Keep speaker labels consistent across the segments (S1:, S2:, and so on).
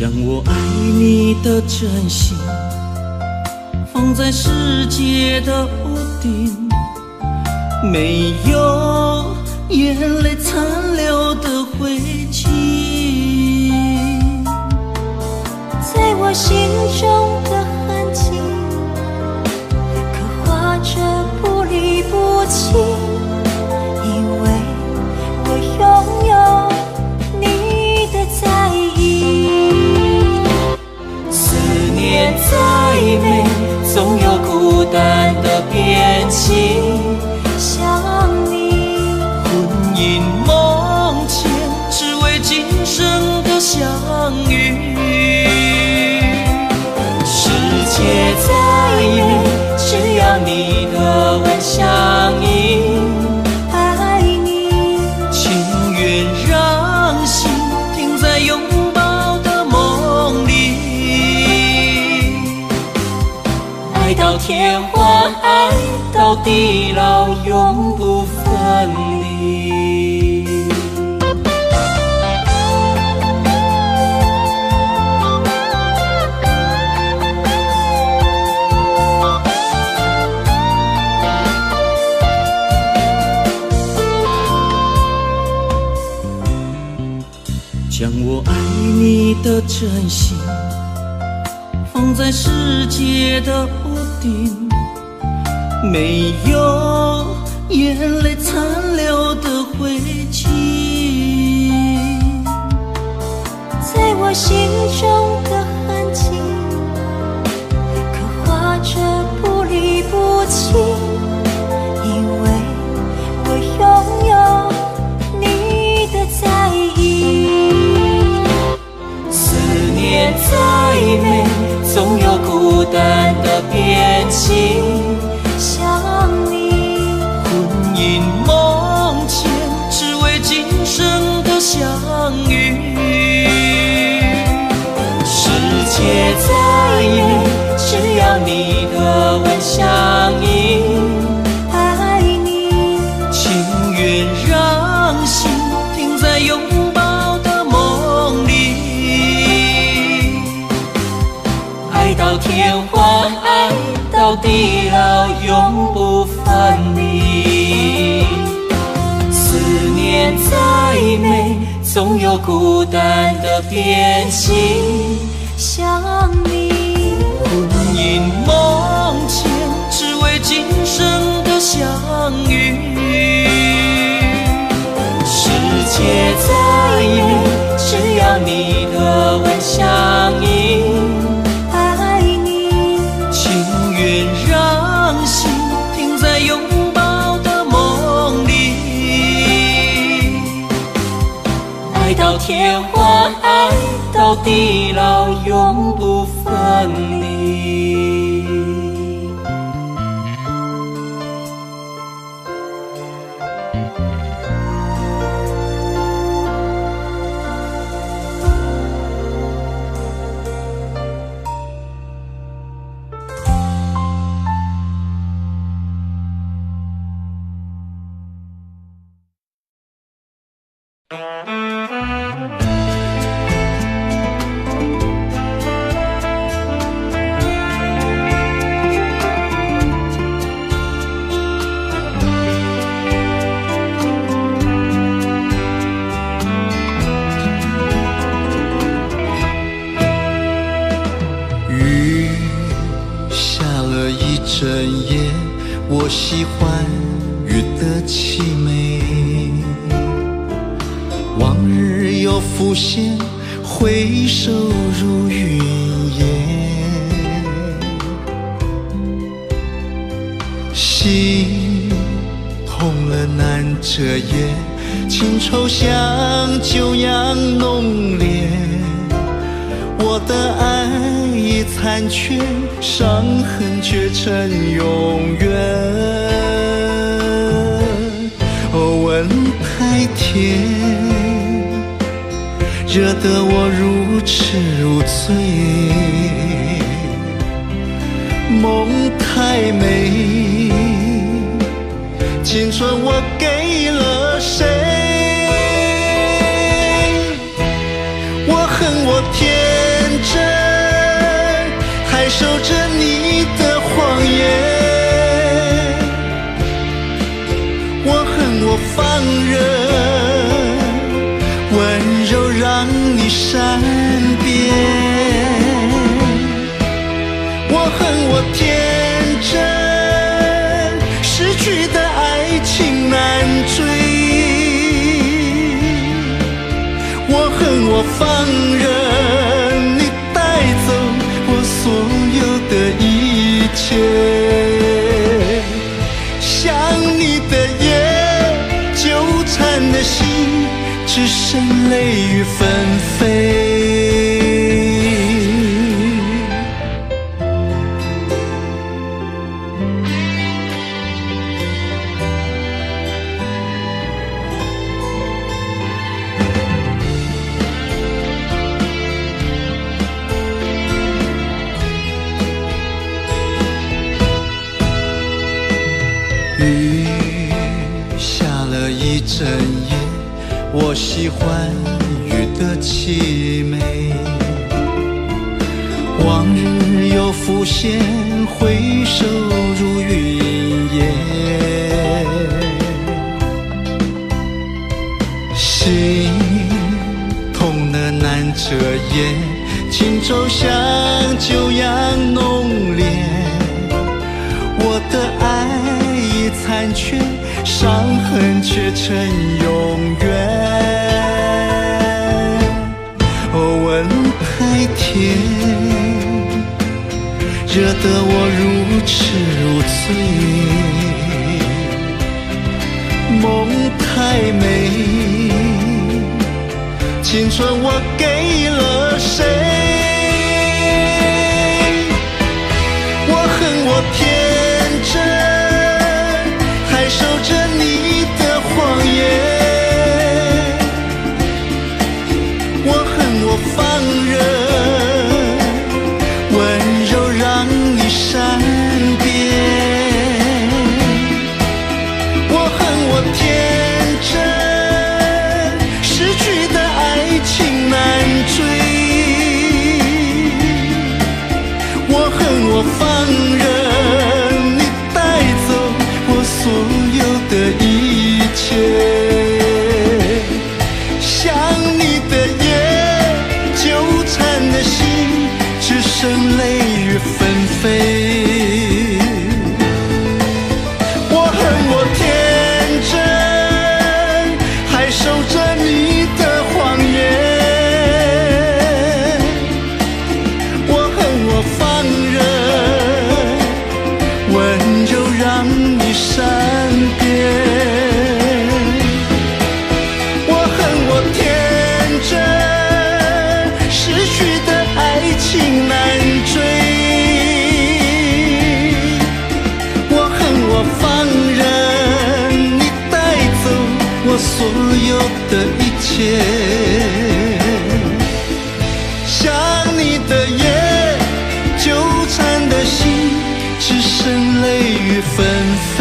S1: 将我爱你的真心放在世界的屋顶，没有眼泪残留的灰烬，
S2: 在我心中的痕迹刻画着不离不弃，因为我拥有你的在意。
S1: 思念再美，总有孤单的边际。
S2: 想你，
S1: 魂萦梦牵，只为今生的相遇。世界再美，只要你的吻相依。
S2: 爱你，
S1: 情愿让心停在拥抱的梦里，爱到天荒，爱到地老，永不分离。将我爱你的真心放在世界的屋顶，没有眼泪残留的灰烬，
S2: 在我心中的痕迹刻画着不离不弃，因为我拥有你的在意。
S1: 思念再美，总有孤单的边际。
S2: 想你，
S1: 魂萦梦牵，只为今生的相遇。世界再美，只要你的吻相依。
S2: 爱你，
S1: 情愿让心停在拥抱的梦里，爱到天荒，爱到地老，永不分离。思念再美，总有孤单的边际。
S2: 想你，
S1: 魂萦梦牵，只为今生的相遇。世界再美，只要你的吻相依。
S2: 爱你，
S1: 情愿让心停在拥抱的梦里，爱到天荒，爱到地老，永不分离。
S3: 整夜，我喜欢雨的凄美，往日又浮现，回首如云烟。心痛了难遮掩，情愁像酒样浓烈。我的爱已残缺，伤痕却成永远。哦，吻太甜，惹得我如痴如醉。梦太美，青春我给了谁？我恨我天。善变。我恨我天真，失去的爱情难追。我恨我放任你带走我所有的一切，想你的夜，纠缠的心，只剩泪雨纷飞。雨下了一整夜，我喜欢雨的凄美。往日又浮现，回首如云烟。心痛得难遮掩，情骤像酒样浓烈。我的爱已残缺，伤痕却成永远。吻太甜，惹得我如痴如醉。梦太美，青春我给了谁？我恨我天真，还守着你的谎言。我恨我放任温柔让你善变。我恨我天真，失去的爱情难追。我恨我放任你带走我所有的一切，想你的夜，纠缠的心，只剩泪雨纷飞。我恨我天真，还守着你的谎言。我恨我放任温柔让你善变。我恨我天真，失去的爱情难追。我恨我放任你带走我所有的一切，想你的夜，纠缠的心，只剩泪雨纷飞。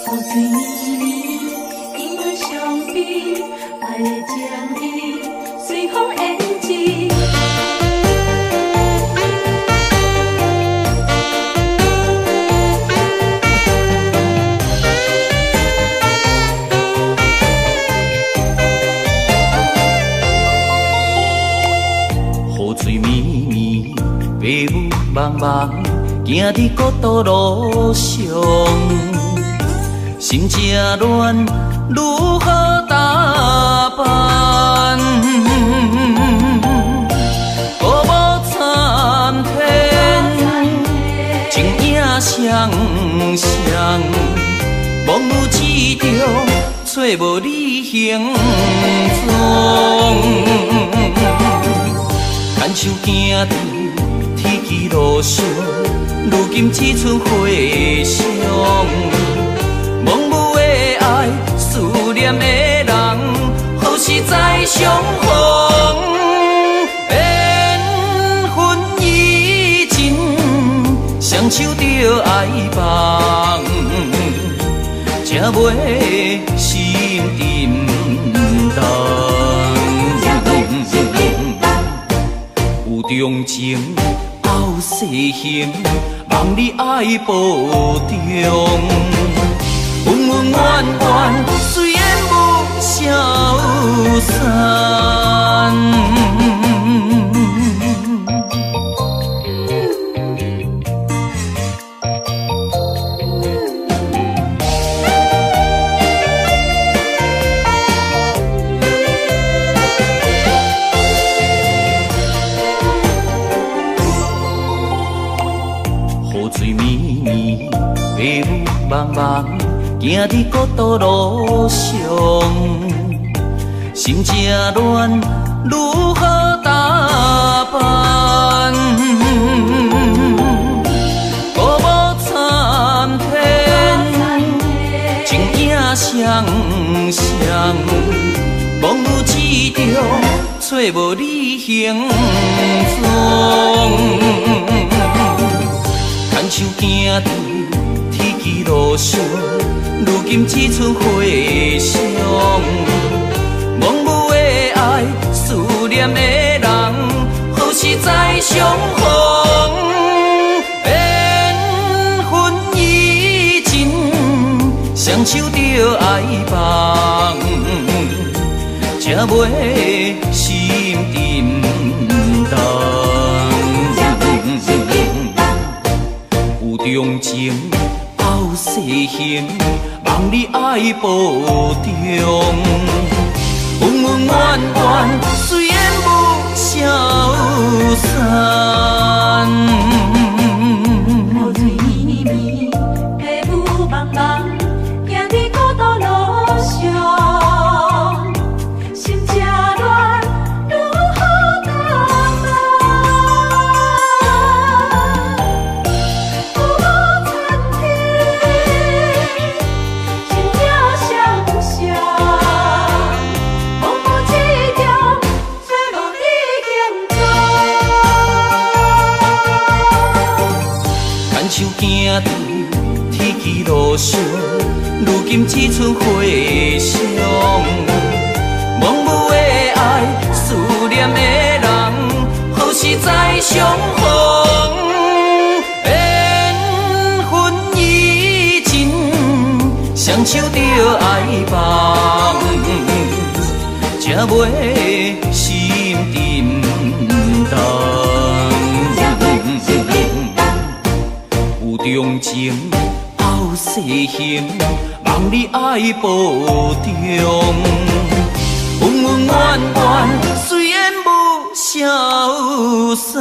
S2: 雨水绵绵，银河相比，爱的情意随风演织。
S1: 雨水绵绵，白雾茫茫，行伫孤独路上。心正乱，如何打扮？孤木参天，情影双双，梦有一场，找无你形状。牵手行伫天际路上，如今只剩回响。梦舞的爱，思念的人，何时再相逢？着爱梦，才袂心沉重。有重情，后世行，望你爱保重。恩恩怨怨，虽然无消散。雨水绵绵，迷雾茫茫。行伫孤独路上，心正乱，如何打扮？孤木参天，情影双双，望有一条，找无你行踪。牵手行伫天际路上。如今只剩回响，茫无的爱，思念的人，何时再相逢？缘分已尽，双手着爱梦，才袂心沉重。有重情。后世行，望你爱保重。恩恩怨怨，虽然无消散。雨水绵绵，迷雾茫茫，行伫孤独路上，心正乱，如何打扮？手行伫天际路上，如今只剩回响。茫无的爱，思念的人，何时再相逢？缘分已尽，双手着爱梦，才袂心沉重。重情后世行，望你爱保重。恩恩怨怨，虽然无消散。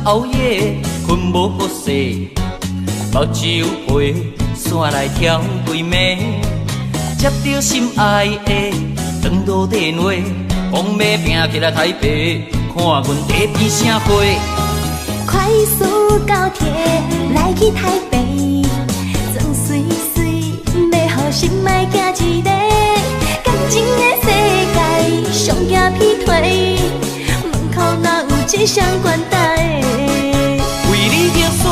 S1: 熬夜困无好势，目睭陪山来挑对暝，接到心爱的长途电话，讲要拼起来台北，看阮地边啥花。
S2: 快速高铁来去台北，装水水，要互心爱行一个，感情的世界上惊劈腿，门口哪有这双关带？
S1: 为你就选，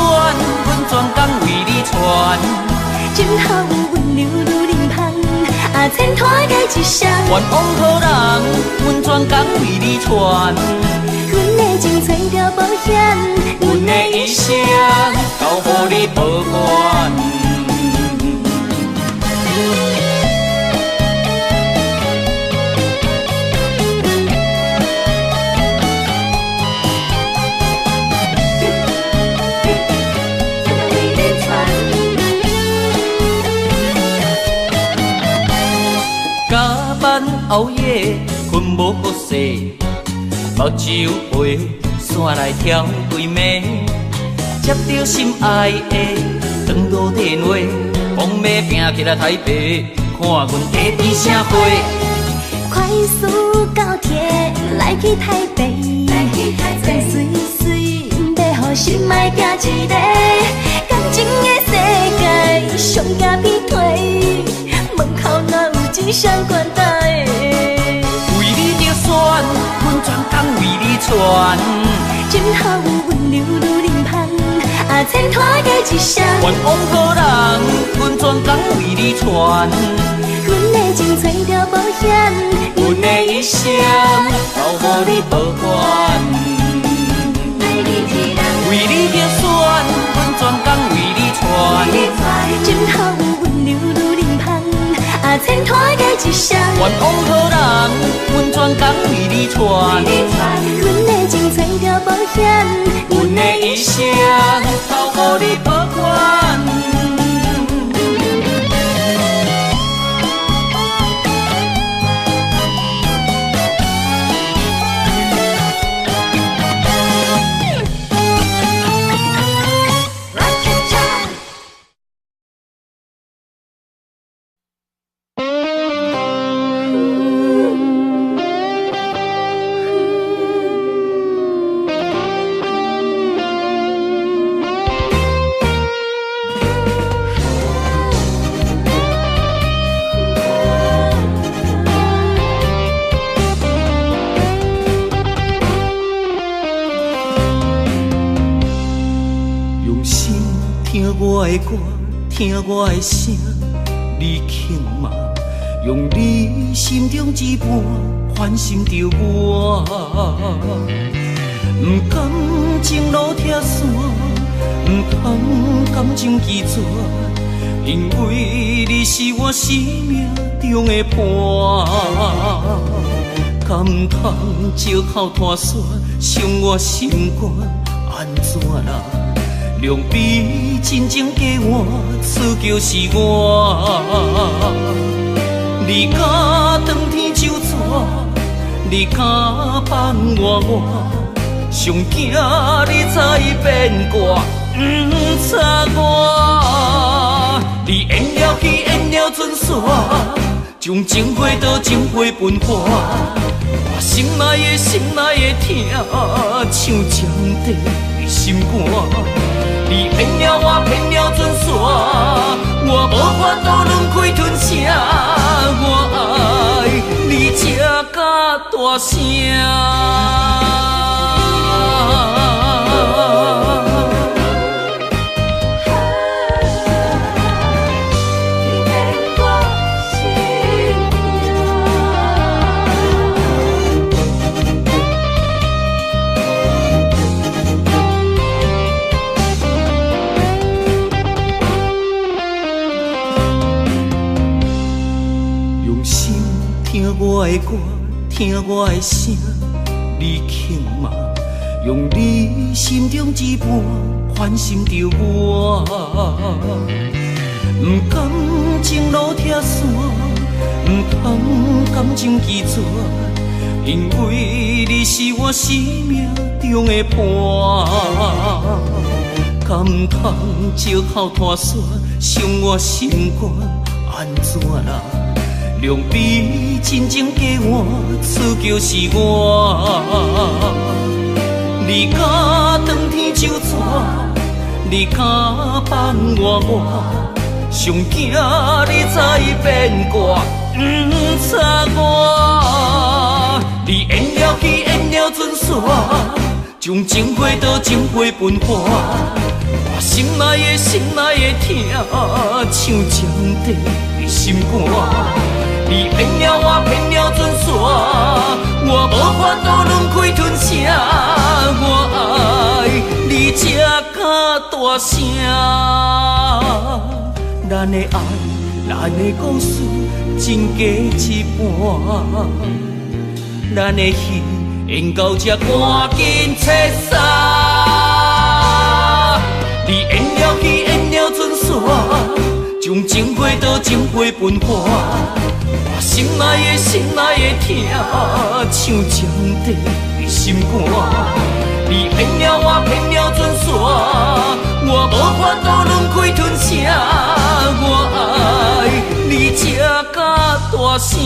S1: 阮全工为你传。
S2: 今后有温柔如脸庞，啊，牵拖改一双。
S1: 愿往好人，阮全工为你传。
S2: 阮的情找着保险，
S1: 阮的一生交予你保管。后夜，困无好势，目睭陪山来挑对暝，接到心爱的长途电话，风要拼起来台北，看阮家己啥花。
S2: 快速高铁来去台北，再水水要互心爱行一个，感情的世界上加劈腿，门口哪有一双管带？
S1: 为你着选，阮全工为你传，
S2: 今后有温柔如林香，牵拖过一生。
S1: 愿往好人，阮全工为你传。
S2: 阮的情找着保险，
S1: 阮的一生都予你保管。为你着选，阮全工为你传。
S2: 今后有温柔如林香，牵拖过一生。
S1: 愿往好人，阮全工为你传。
S2: 阮的情找着保险，
S1: 阮的一生都予你保管。我的歌，听我的声，你轻慢，用你心中一半唤醒着我。不甘情路拆散，不通感情记住，因为你是我生命中的伴。敢不通借口拖线，伤我心肝，安怎啦？量比真正给我，此就是我。你甲当天就错，你甲放我，上惊你早已变卦，不插我。你演了戏，演了准煞，将情花倒情花分化。我心内的痛，像针地的心肝。你骗了我，骗了准煞，我无法度轮开吞下，我爱你这甲大声。我的歌，听我的声，你轻慢，用你心中一半唤醒着我。不甘情路拆散，不通感情记住，因为你是我生命中的伴。敢不通借口拖线，伤我心肝，安怎啦？量比真正给我，此就是我。你甲当天就错，你甲放我，上惊你早已变卦，不插我。你演了戏，演了准煞，将情花倒情花分化。我心内的痛，像针地的心肝。你骗了我，骗了准煞，我无法度轮开吞下，我爱你这甲大声。咱的爱，咱的故事，真假一半。咱的戏演到这，赶紧切散。你演了戏，演了准煞。将情花倒情花分花，我心爱的心爱的疼，像江底的心肝。你骗了我，骗了船线，我无法度轮开吞下，我爱你这甲大声。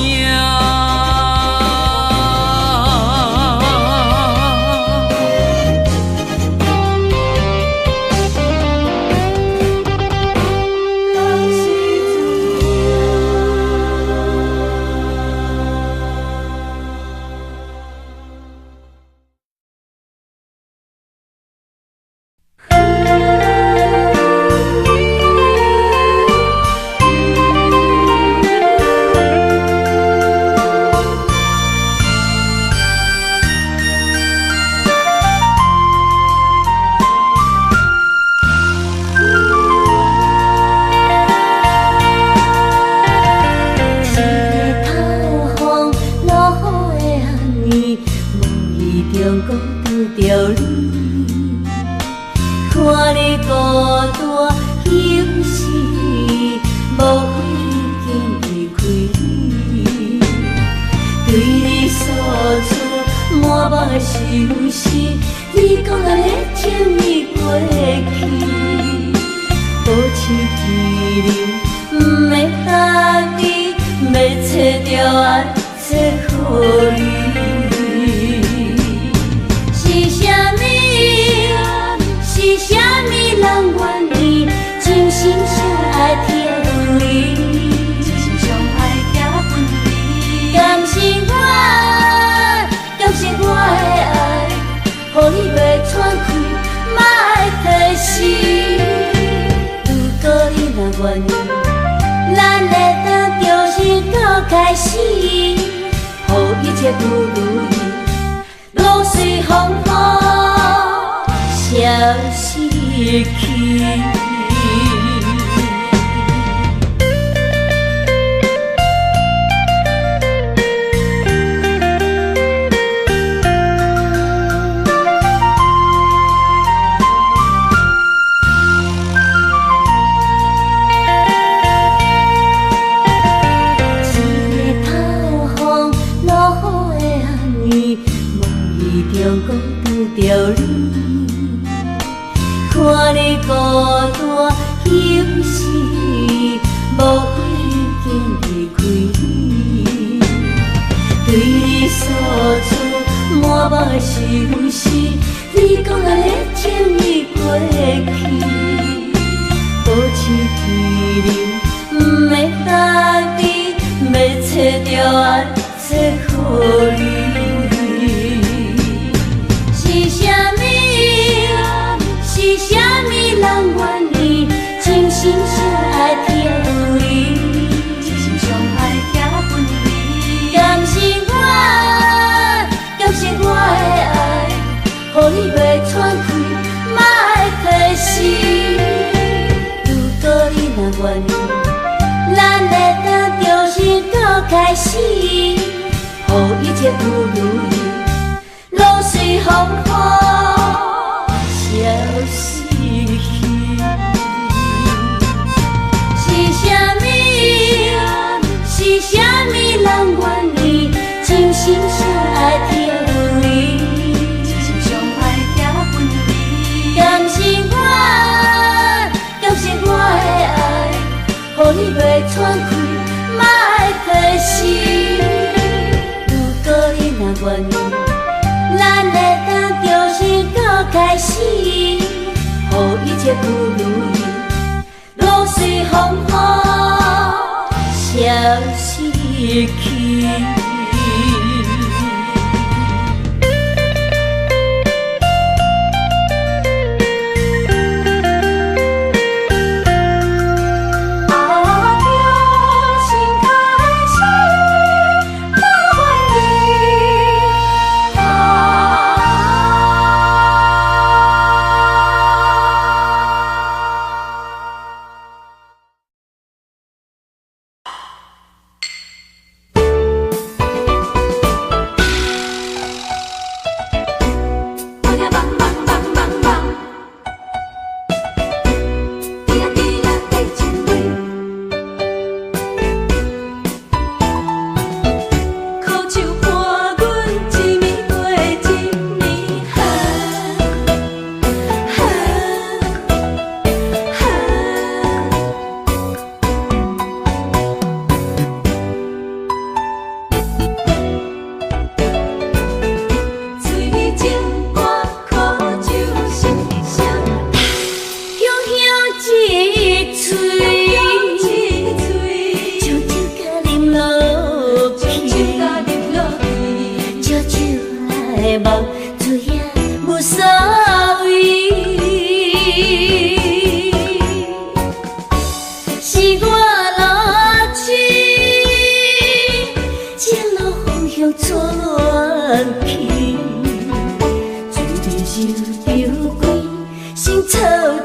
S2: 草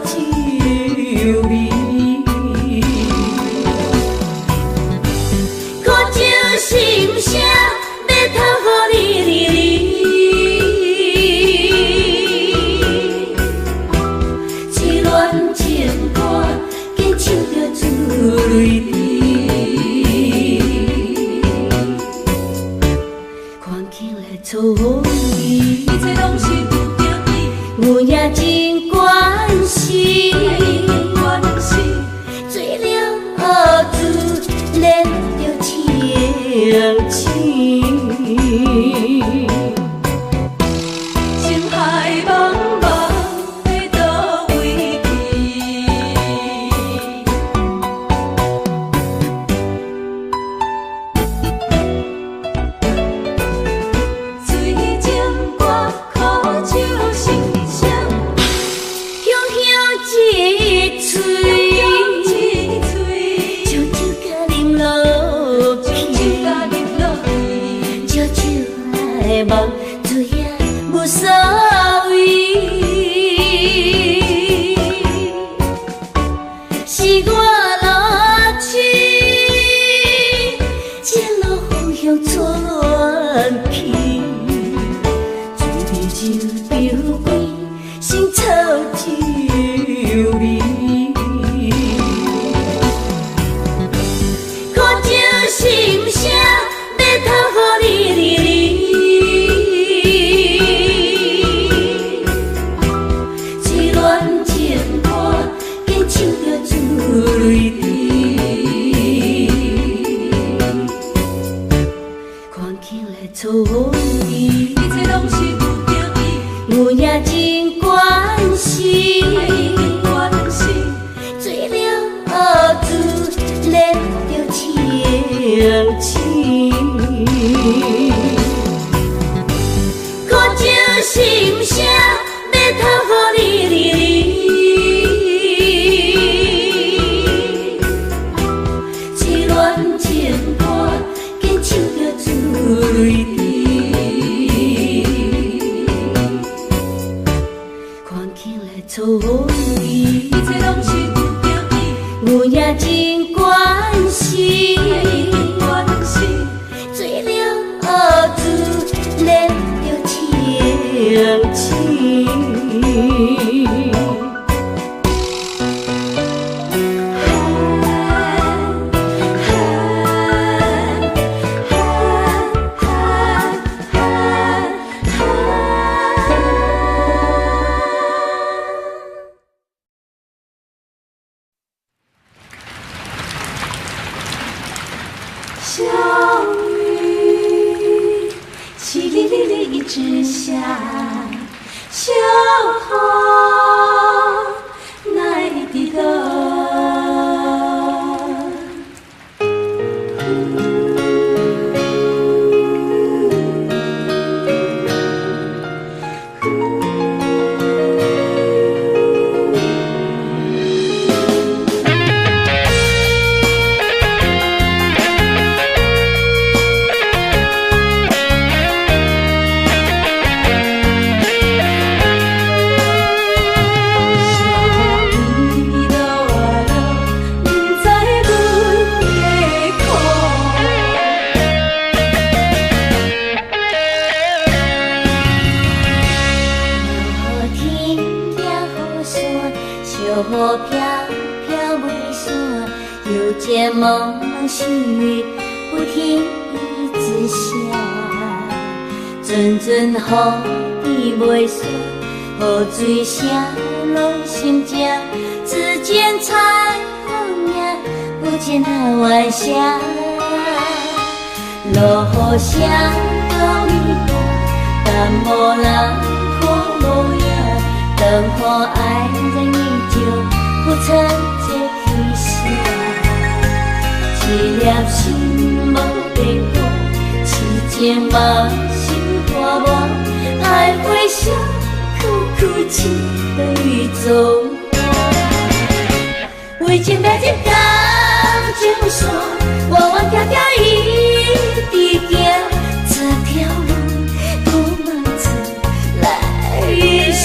S2: 酒味。看这心声要偷予你，一乱情歌竟唱着珠泪滴。看起来错意，一切拢是有着伊，有影真关心，做了自然着情深。心海茫茫要倒位去？水情歌苦酒心声，香香一嘴，将酒甲啉落去，烧酒来梦，醉也无所谓。是我落去，这路方向转去，醉酒酒鬼，心草酒味。看这心声要偷予你，一乱情歌竟唱着珠泪滴。看起来错意，一切拢是有着伊，有影真关心，做了自然着情深。看这心声要偷予你，一乱情歌竟唱着珠泪滴。看起来错意，一切拢是有着伊，有影真关心，做了自然着情深。小雨淅沥沥沥一直下，小河哪一滴落？小雨飘飘袂散，有这梦绪不停一直下，阵阵雨已袂散，雨水声落心间，只见彩虹影不见那晚霞，落雨声到伊家，但无人看无影，灯火爱人依旧不曾这去写，一粒心无地过，痴情梦心花梦，爱回想苦苦情对走我，为情白情感情线，弯弯条条一直行，这条路多漫长来一下。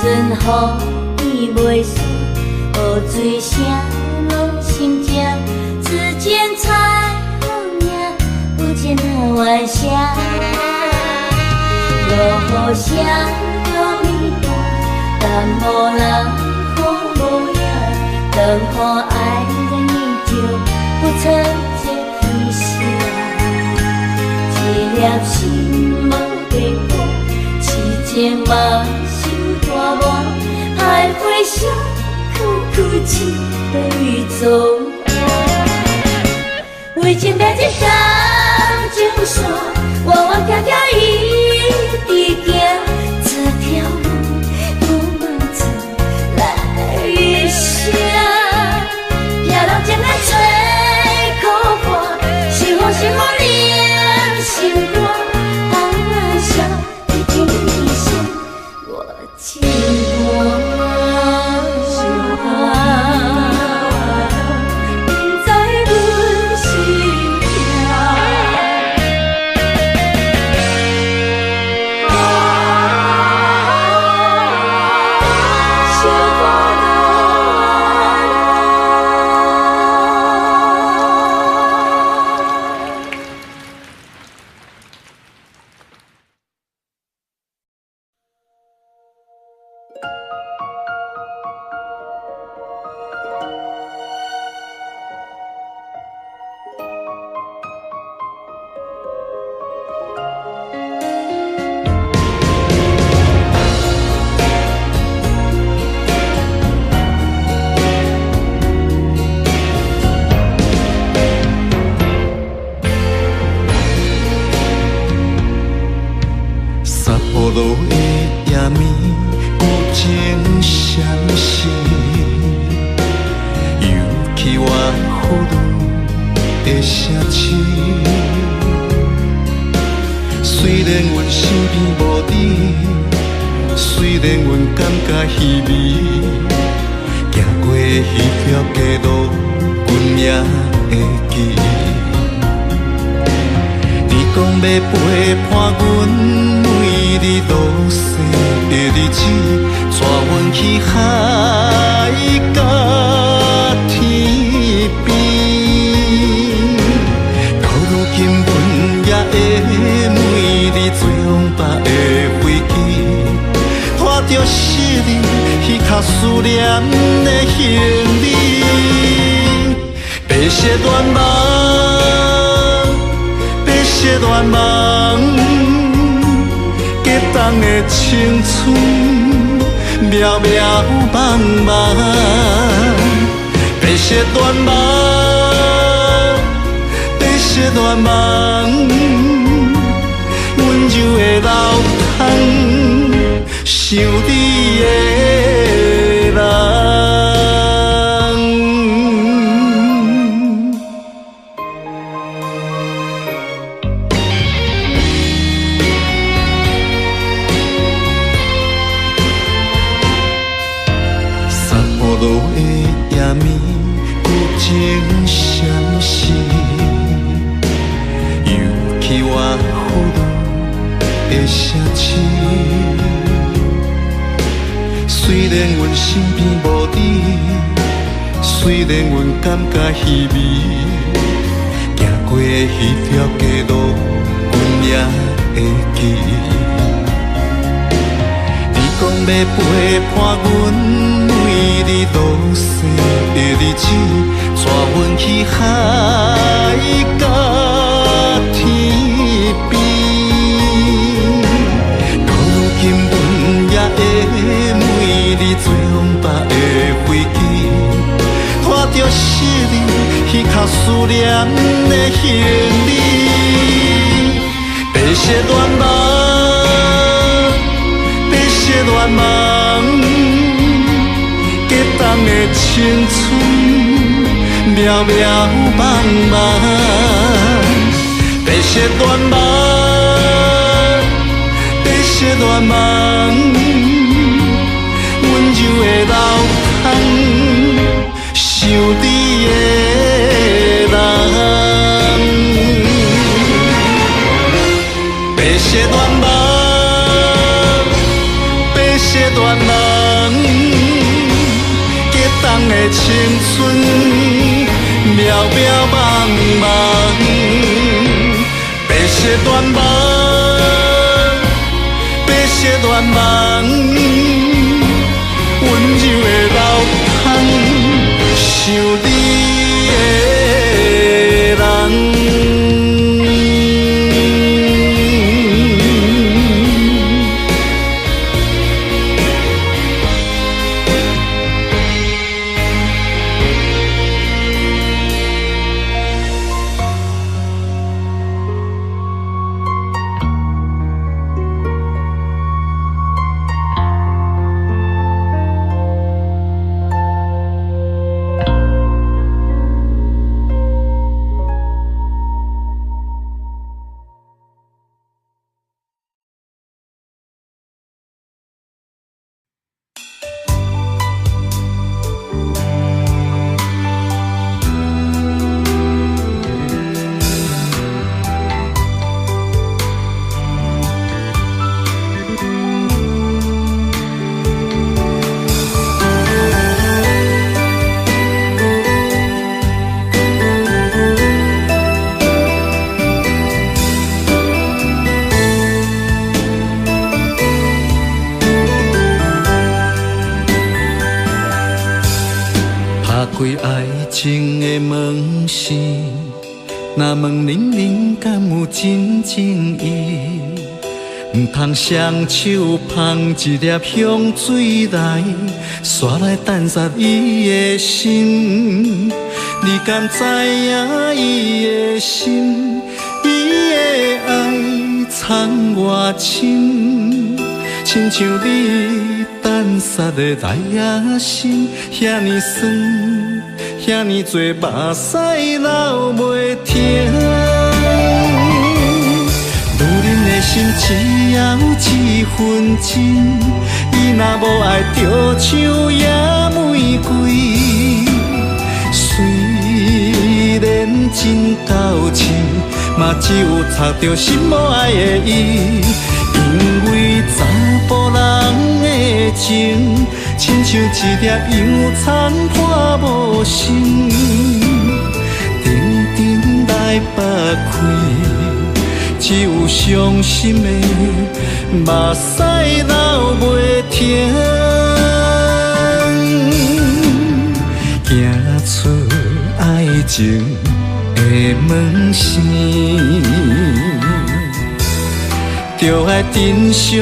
S4: 阵雨伊袂散，雨水声拢心静，指尖彩虹影，不见那晚霞。落雨声都迷淡，但无人看无影，灯火爱人依旧，不曾结天下。一粒心无变过，痴情梦想大梦，徘徊相苦痴对走。为情变一道情线，弯弯条条一直行，这条路不能走来一声。飘浪前来吹苦寒，是风是雨念心肝，啊笑你听一声，我情歌心寒。
S3: 路的夜暝，有情相思，犹起我俘虏的城市。虽然阮身边无你，虽然阮感觉稀微，行过彼条街路，阮也会记。你讲要陪伴阮。你落雪的日子，带阮去海角天边。到如今，阮也会每日做往北的飞机，拖着失恋彼较思念的行李。白雪乱梦，白雪乱梦。当的青春渺渺茫茫，白雪乱梦，白雪乱梦，阮就会流淌想你的人。路的夜暝，有情相思，犹起我俘虏的城市。虽然阮身边无你，虽然阮感觉稀微，行过彼条街路，阮也会记。讲要陪伴阮每日落雪的日子，带阮去海角天边。到如今，阮也会每日做往北的飞机，拖着失恋彼较思念的行李。白雪乱梦。乱梦，激动的青春渺渺茫茫，白雪乱梦，白雪乱梦，阮就会流淌想你的人。白雪乱梦。段梦，激动的青春渺渺茫茫，白色段梦，白色段梦，温柔的流淌，想你的人。开爱情的门是，若问恁人敢有真情意？唔通双手捧一粒香水来，煞来淡煞伊的心。你敢知影伊的心？伊的爱藏偌深，亲像你淡煞的来也心，遐尼酸，遐尼多目屎流袂停。女人的心只有一分真，伊若无爱着像野玫瑰，虽然真够深，嘛只有插着心无爱的伊。因为查甫人的情，亲像一粒油葱破无心，定定来剥开。只有伤心的目屎流袂停，行出爱情的门线，就爱珍惜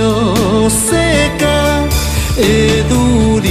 S3: 世间的女人。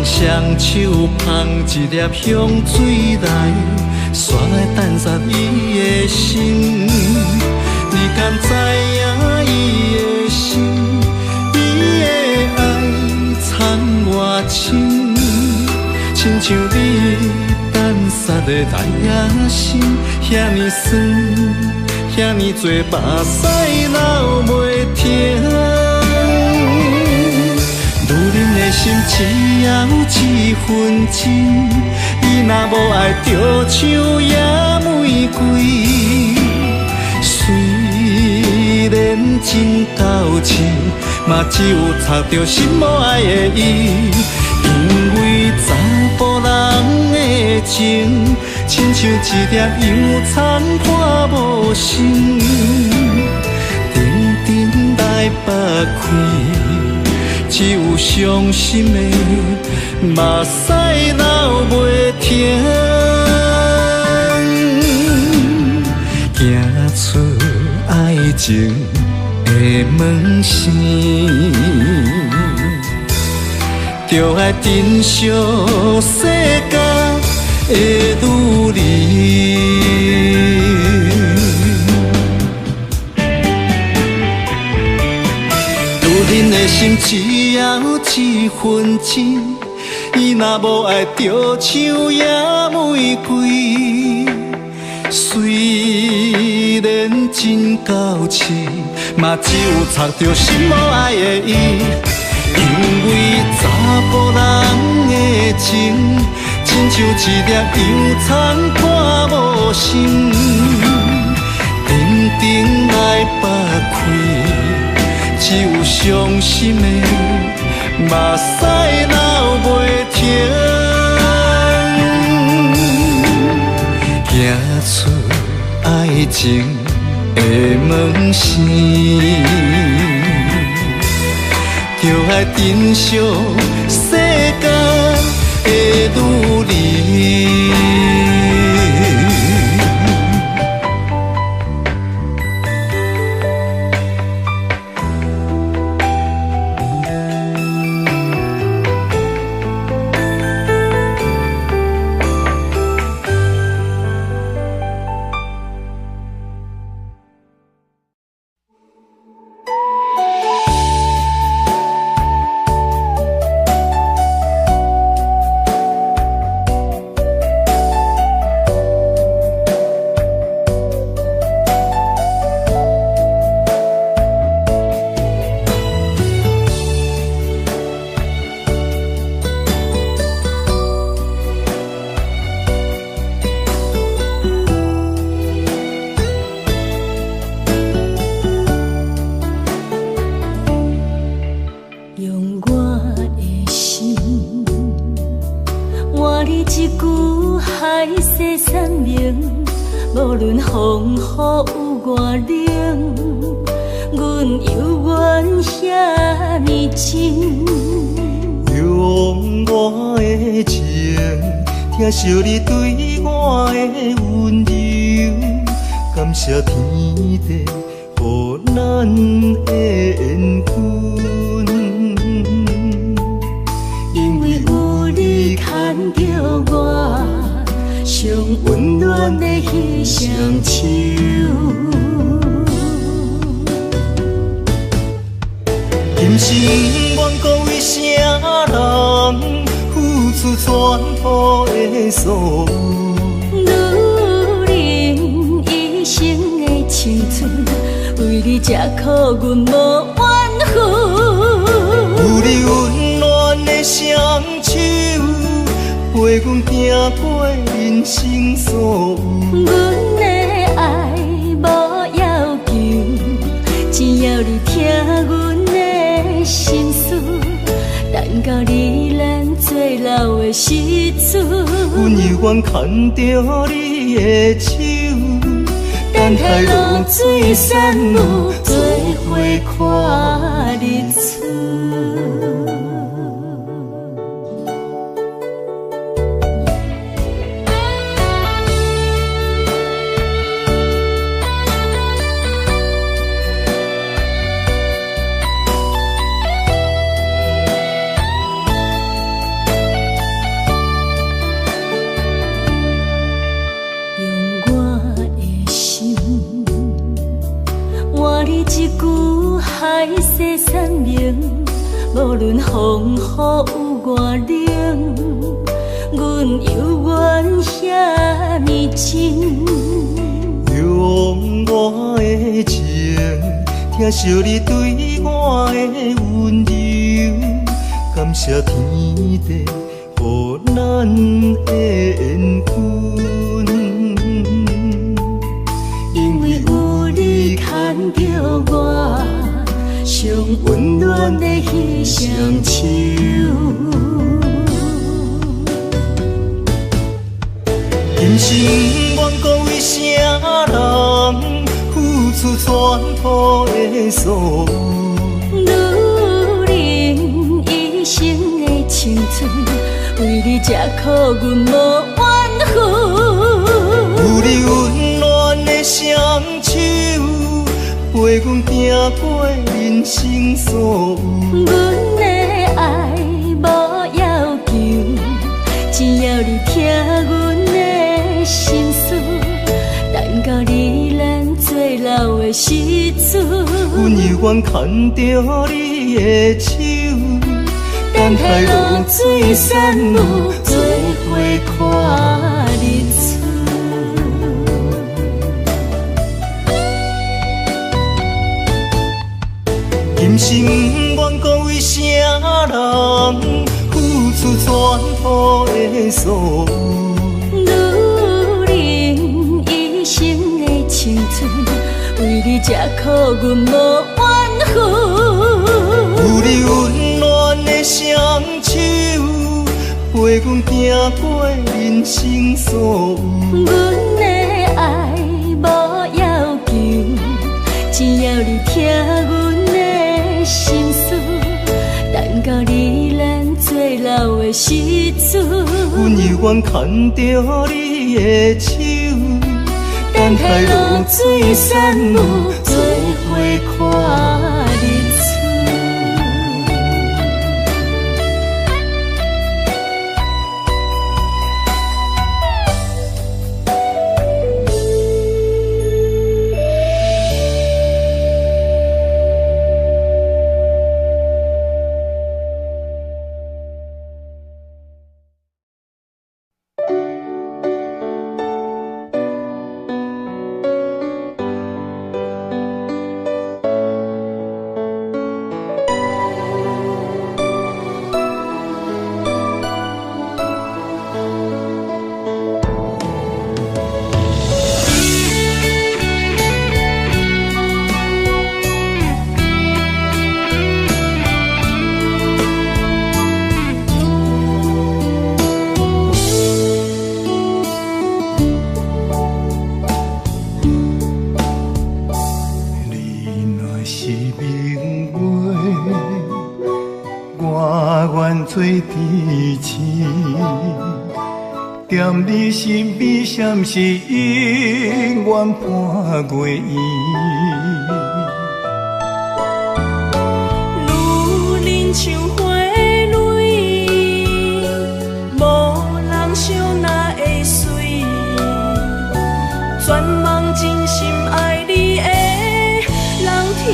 S3: 双手捧一粒香水来，煞来淡煞伊的心。你敢知影伊的心？伊的爱藏偌深，亲像你淡煞的来也心，遐尼酸，遐尼多目屎流袂停。女人的心只有一分真，伊若无爱着像野玫瑰，虽然真够深，嘛只有插着心无爱的伊。因为查甫人的情，亲像一粒油葱破无心，定定来剥开。只有伤心的目屎流袂停，行出爱情的门线，就爱珍惜世间的女儿。女人的心只要一分钱，伊若无爱着像野玫瑰。虽然真娇气，嘛只有藏着心无爱的伊。因为查甫人的情，亲像一粒洋葱破无心，定定来剥开，只有伤心的目屎流袂停，行出爱情的门线。就爱珍惜世间的女儿。
S5: 听惜你对我的温柔，感谢天地予咱的缘分。因为有你牵着我，上温暖的彼双手。今生愿讲为啥人？付出全部的所有，
S4: 女人一生的青春，为你吃苦，阮无怨恨。
S5: 有你温暖的双手，陪阮行过人生所有。
S4: 阮的爱无要求，只要你听阮的心事。等到你咱做老的时阵，
S5: 阮犹原牵着你的手，等待露水山雾，做伙看日出。无论风雨有偌冷，阮犹原遐尼真。用我的情，听惜你对我的温柔，感谢天地予咱的缘分。因为有你牵着我，上温暖的彼双手。今生愿讲为啥人付出全部的所有。
S4: 女人一生的青春，为你吃苦，阮无怨恨。
S5: 有你温暖的双手，陪阮行过人生所有。
S4: 阮的爱无
S5: 时阵，
S1: 阮犹原牵着你的手，等待落水山路，做伙看日出。今生不愿讲为啥人付出全部的所有，
S5: 女人一生的青春，为你吃苦，阮无怨恨。
S1: 有你温暖的双手，陪阮行过人生所有。
S5: 阮的爱无要求，只要你听阮的心事。等到你咱做老的时阵，
S1: 阮犹原牵着你的手，等待落水山路，做伙看日出。
S3: 做支持，踮你身边，闪是永远伴过伊。
S5: 女人像花蕊，无人伤哪会水，全望真心爱你的人疼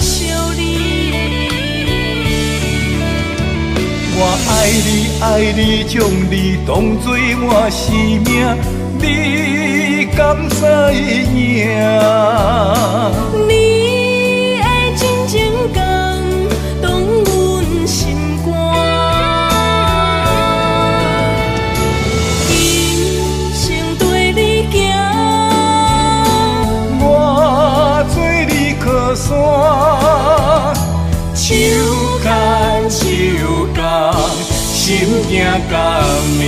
S5: 惜你。
S3: 我爱你，爱你，将你当作我生命，你敢知影？
S5: 你的真情感动阮心肝，今生对你行，
S3: 我做你靠山，手牵手共，心惊共命。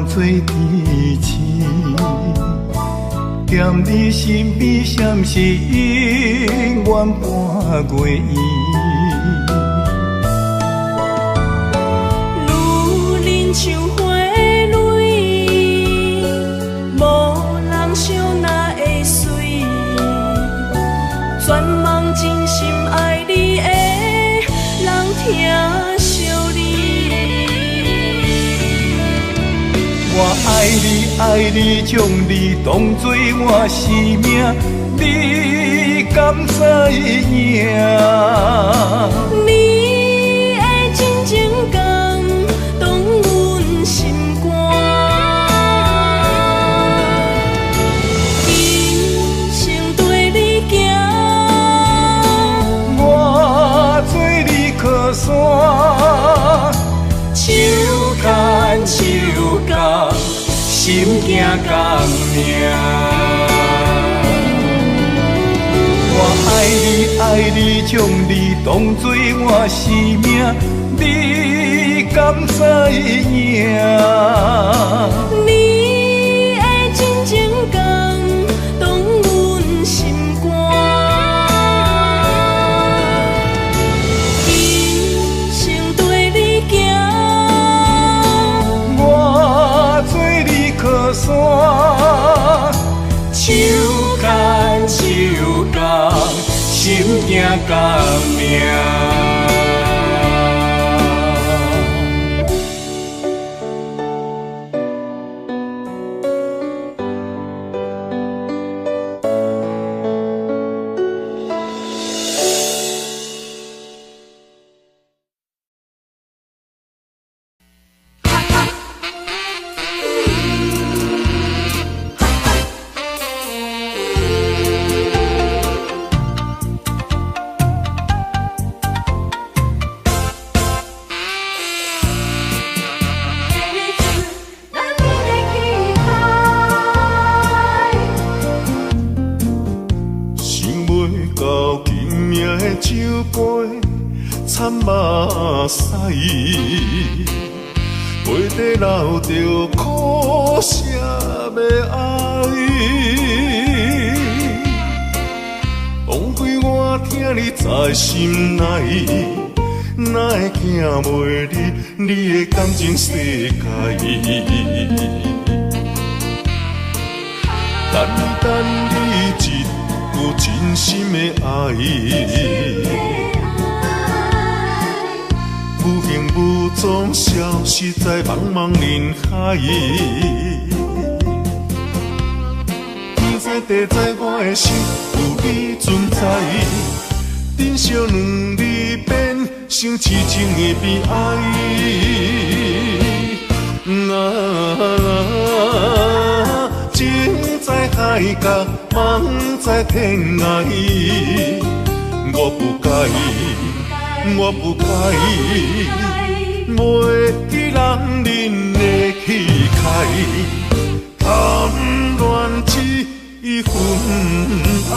S3: 做支持，踮你身边，闪是永远伴过伊。
S5: 女人像花蕊，无人伤哪会水，全望真心爱你的人疼惜你。
S3: 我爱你，爱你，将你当作我生命，你敢知影？
S5: 你的真情感动阮心肝，今生对你行，
S3: 我做你靠山，手牵手共，心惊共命。爱你，将你当作我生命，你敢知影？
S5: 你的真情感动阮心肝，一生对你行，
S3: 我做你靠山，
S1: 手牵手共，心行共命。
S3: 惨目屎，背地流着苦涩的爱。枉费我听你在心内，哪会惊袂你的感情世界？等你一句真心的爱。不幸不终，消失在茫茫人海。天知地知，我的心有你存在，珍惜两字变成痴情的悲哀。情在海角，梦在天涯，我不该。我不该袂记人的气概，贪恋一份爱。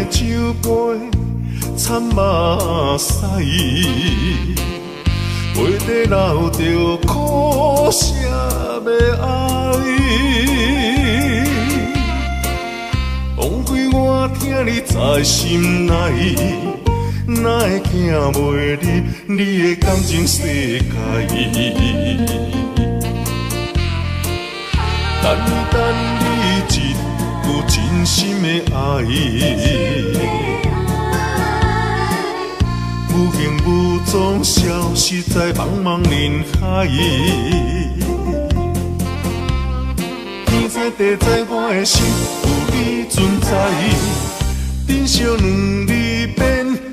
S3: 酒杯惨目屎，背地流着苦涩的爱。枉费我听你在心内，哪会惊袂你的感情世界？等你一句真心的爱，不幸不终，消失在茫茫人海。天知地知，我的心有你存在，珍惜两字变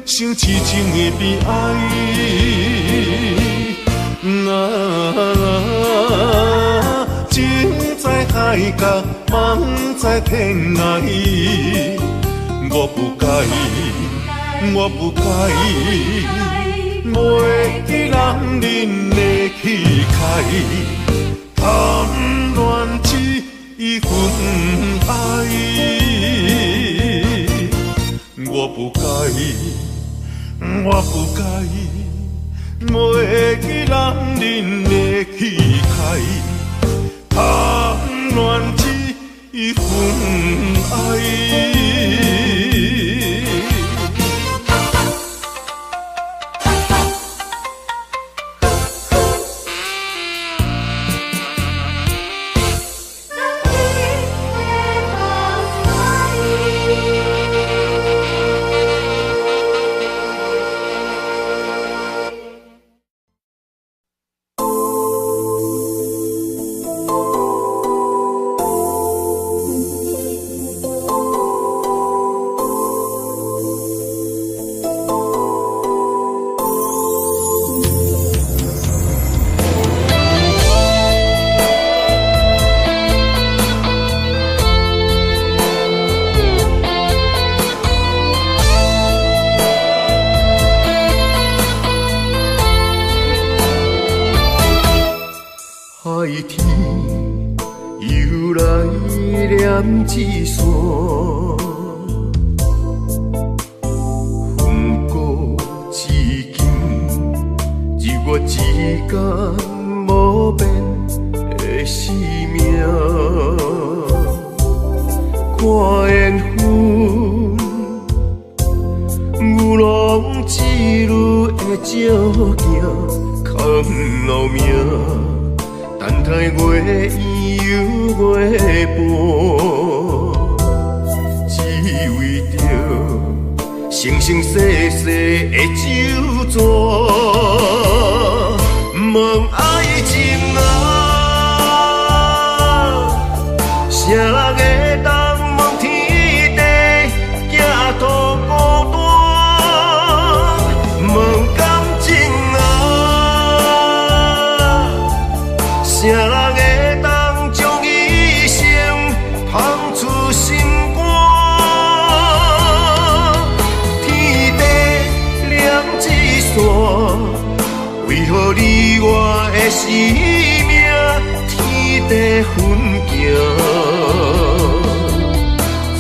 S3: 成痴情的悲哀。情在海角，梦在天涯，我不该袂记人的气概，贪恋一份爱。我不该袂记人的气概。贪恋一份爱。
S6: 念一线，风过至今，只我一天无变的生命。看缘分，牛郎织女的照镜，藏路命。等待月圆月半，只为着生生世世的酒泉。问爱情啊，啥人会当问天地，行途孤单？问感情啊，啥人会当将一生放出心肝？天地两一线，为何你我的生命天地分行？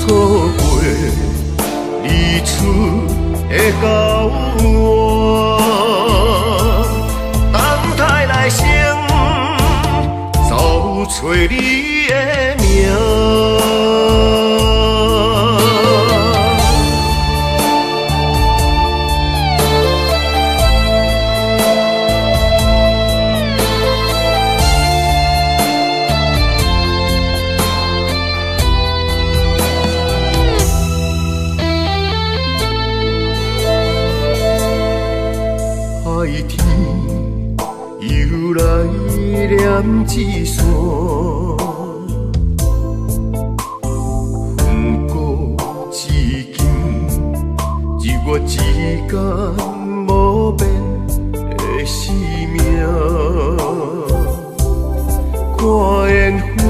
S6: 错过日出的交换，等待来生。找你的名。海天又来念一线，风过至今，只我一天无变的生命。看缘分，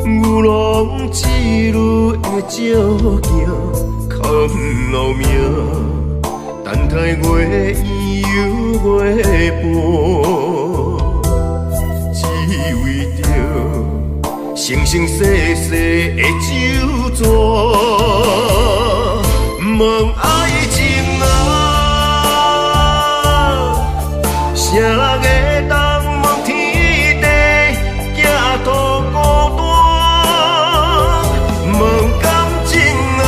S6: 牛郎织女的照镜，藏路命。等待月圆月半，只为着生生世世的酒泉。问爱情啊，啥人会当问天地，行途孤单？问感情啊，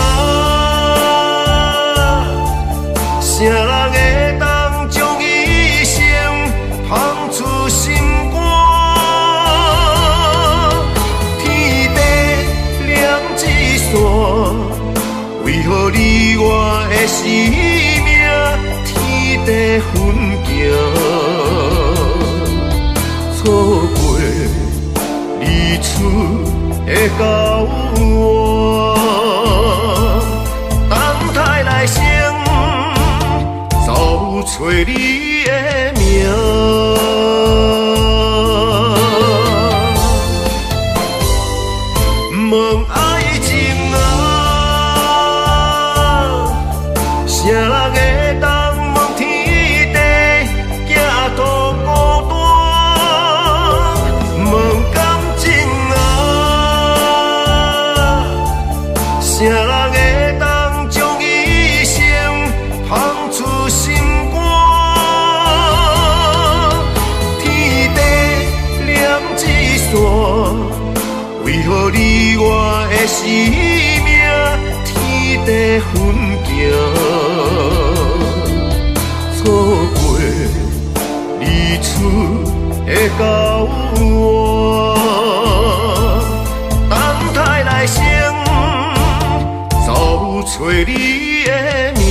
S6: 啥人会当将一生放出心肝？天地两一线，为何你我的生命天地分行？错过日出的交换，等待来生。找你的名。问爱情啊，啥人会当问天地，行途孤单？问感情啊，啥人会当将一生放出心肝？天地两一线，为何你我的生命天地分行？错过日出的交换，等待来生找你的名。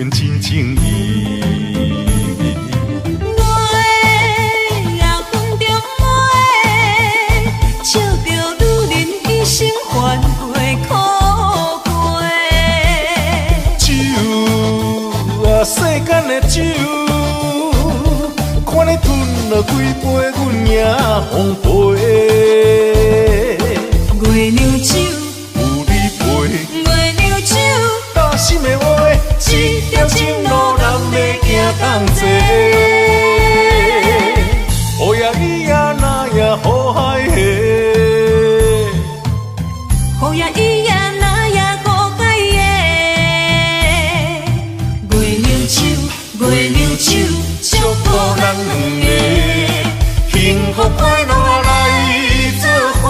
S6: 变真情意。
S2: 月啊，风中飞，笑着女人一生还过苦过。
S6: 酒啊，世间的酒，看你吞了几杯，阮也奉陪。
S2: 月亮酒，
S6: 有你陪，
S2: 月亮酒，
S6: 大心的话，一条情路人要行同齐。乌夜伊也那也好海下，
S2: 雨也伊也那也好海的。月亮酒，月亮酒，祝福咱两个幸福快乐啊来作伙。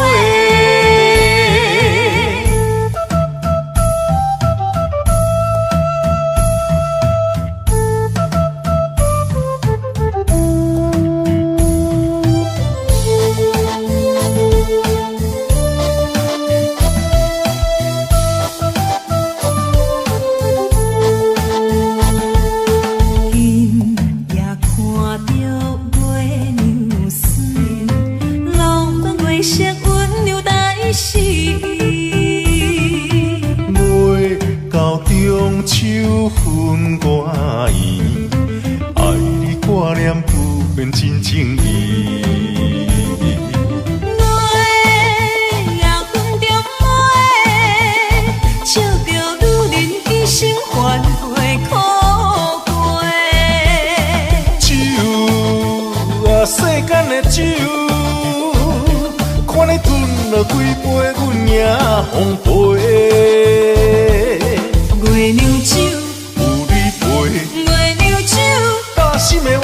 S6: 秋分歌意，爱你挂念不变真情意。
S2: 月啊，风中飞，笑着女人一生还过苦过。
S6: 酒啊，世间的酒，看你吞了几杯，阮也奉陪。
S2: 月亮酒，
S6: 有你陪，
S2: 月亮酒，
S6: 大心的话，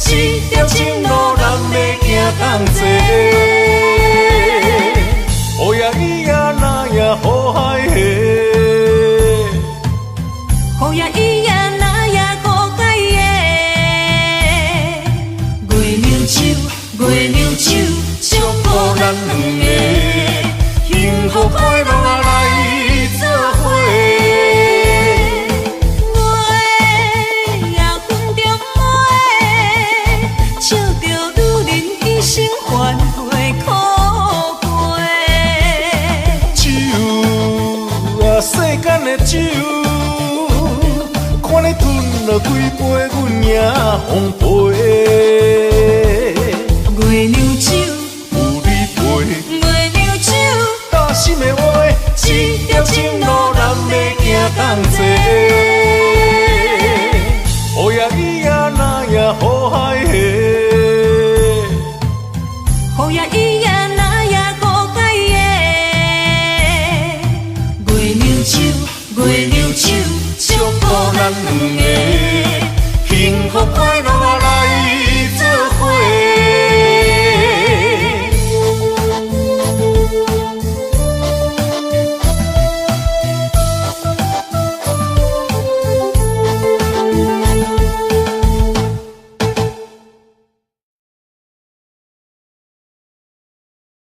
S6: 一条情路人要行同齐。乌夜伊也那也好海下，
S2: 雨也伊也那也好海的。月亮酒，月亮酒，祝福咱两个幸福快乐啊来作伙。
S6: 世间的酒，看你吞了几杯，阮也奉陪。
S2: 月亮酒，
S6: 有你陪，
S2: 月亮酒，
S6: 大心的话，一条情路人要行同齐。乌夜伊也那也好海下，
S2: 雨也伊